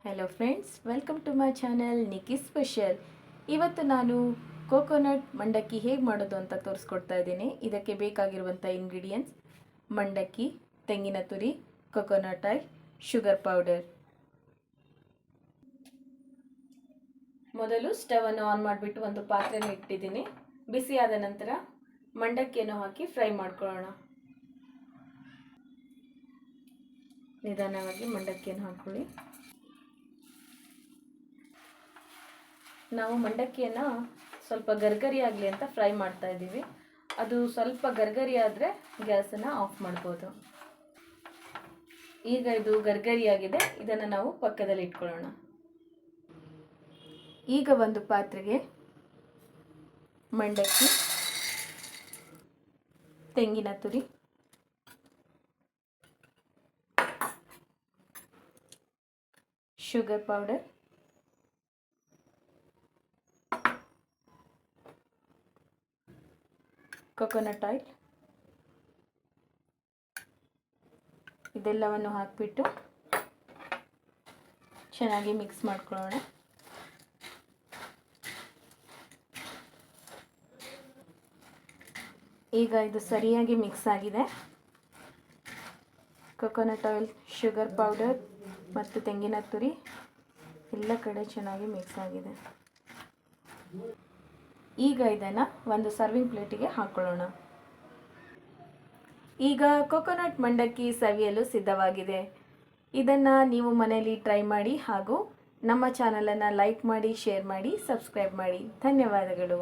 Hello friends, welcome to my channel Nikki special. ಇವತ್ತು ನಾನು coconut ಮಂಡಕ್ಕಿ ಹೇಗೆ ಮಾಡೋದು ಅಂತ ತೋರಿಸ್ಕೊಡ್ತಾ ಇದ್ದೀನಿ. ಇದಕ್ಕೆ ಬೇಕಾಗಿರುವಂಥ ಇಂಗ್ರೀಡಿಯೆಂಟ್ಸ್: ಮಂಡಕ್ಕಿ, ತೆಂಗಿನ ತುರಿ, ಕೋಕೋನಟ್ ಆಯಿಲ್, ಶುಗರ್ ಪೌಡರ್. ಮೊದಲು ಸ್ಟವನ್ನು ಆನ್ ಮಾಡಿಬಿಟ್ಟು ಒಂದು ಪಾತ್ರೆನ ಇಟ್ಟಿದ್ದೀನಿ. ಬಿಸಿಯಾದ ನಂತರ ಮಂಡಕ್ಕಿಯನ್ನು ಹಾಕಿ ಫ್ರೈ ಮಾಡ್ಕೊಳ್ಳೋಣ. ನಿಧಾನವಾಗಿ ಮಂಡಕ್ಕಿಯನ್ನು ಹಾಕೊಳ್ಳಿ. ನಾವು ಮಂಡಕ್ಕಿಯನ್ನು ಸ್ವಲ್ಪ ಗರ್ಗರಿ ಆಗಲಿ ಅಂತ ಫ್ರೈ ಮಾಡ್ತಾ ಇದ್ದೀವಿ. ಅದು ಸ್ವಲ್ಪ ಗರ್ಗರಿ ಆದರೆ ಗ್ಯಾಸನ್ನು ಆಫ್ ಮಾಡ್ಬೋದು. ಈಗ ಇದು ಗರ್ಗರಿಯಾಗಿದೆ, ಇದನ್ನು ನಾವು ಪಕ್ಕದಲ್ಲಿ ಇಟ್ಕೊಳ್ಳೋಣ. ಈಗ ಒಂದು ಪಾತ್ರೆಗೆ ಮಂಡಕ್ಕಿ, ತೆಂಗಿನ ತುರಿ, ಶುಗರ್ ಪೌಡರ್, ಕೋಕೋನಟ್ ಆಯಿಲ್ ಇದೆಲ್ಲವನ್ನು ಹಾಕಿಬಿಟ್ಟು ಚೆನ್ನಾಗಿ ಮಿಕ್ಸ್ ಮಾಡ್ಕೊಳ್ಳೋಣ. ಈಗ ಇದು ಸರಿಯಾಗಿ ಮಿಕ್ಸ್ ಆಗಿದೆ. ಕೋಕೋನಟ್ ಆಯಿಲ್, ಶುಗರ್ ಪೌಡರ್ ಮತ್ತು ತೆಂಗಿನ ತುರಿ ಎಲ್ಲ ಕಡೆ ಚೆನ್ನಾಗಿ ಮಿಕ್ಸ್ ಆಗಿದೆ. ಈಗ ಇದನ್ನು ಒಂದು ಸರ್ವಿಂಗ್ ಪ್ಲೇಟಿಗೆ ಹಾಕೊಳ್ಳೋಣ. ಈಗ ಕೋಕೋನಟ್ ಮಂಡಕ್ಕಿ ಸವಿಯಲು ಸಿದ್ಧವಾಗಿದೆ. ಇದನ್ನು ನೀವು ಮನೆಯಲ್ಲಿ ಟ್ರೈ ಮಾಡಿ ಹಾಗೂ ನಮ್ಮ ಚಾನಲನ್ನು ಲೈಕ್ ಮಾಡಿ, ಶೇರ್ ಮಾಡಿ, ಸಬ್ಸ್ಕ್ರೈಬ್ ಮಾಡಿ. ಧನ್ಯವಾದಗಳು.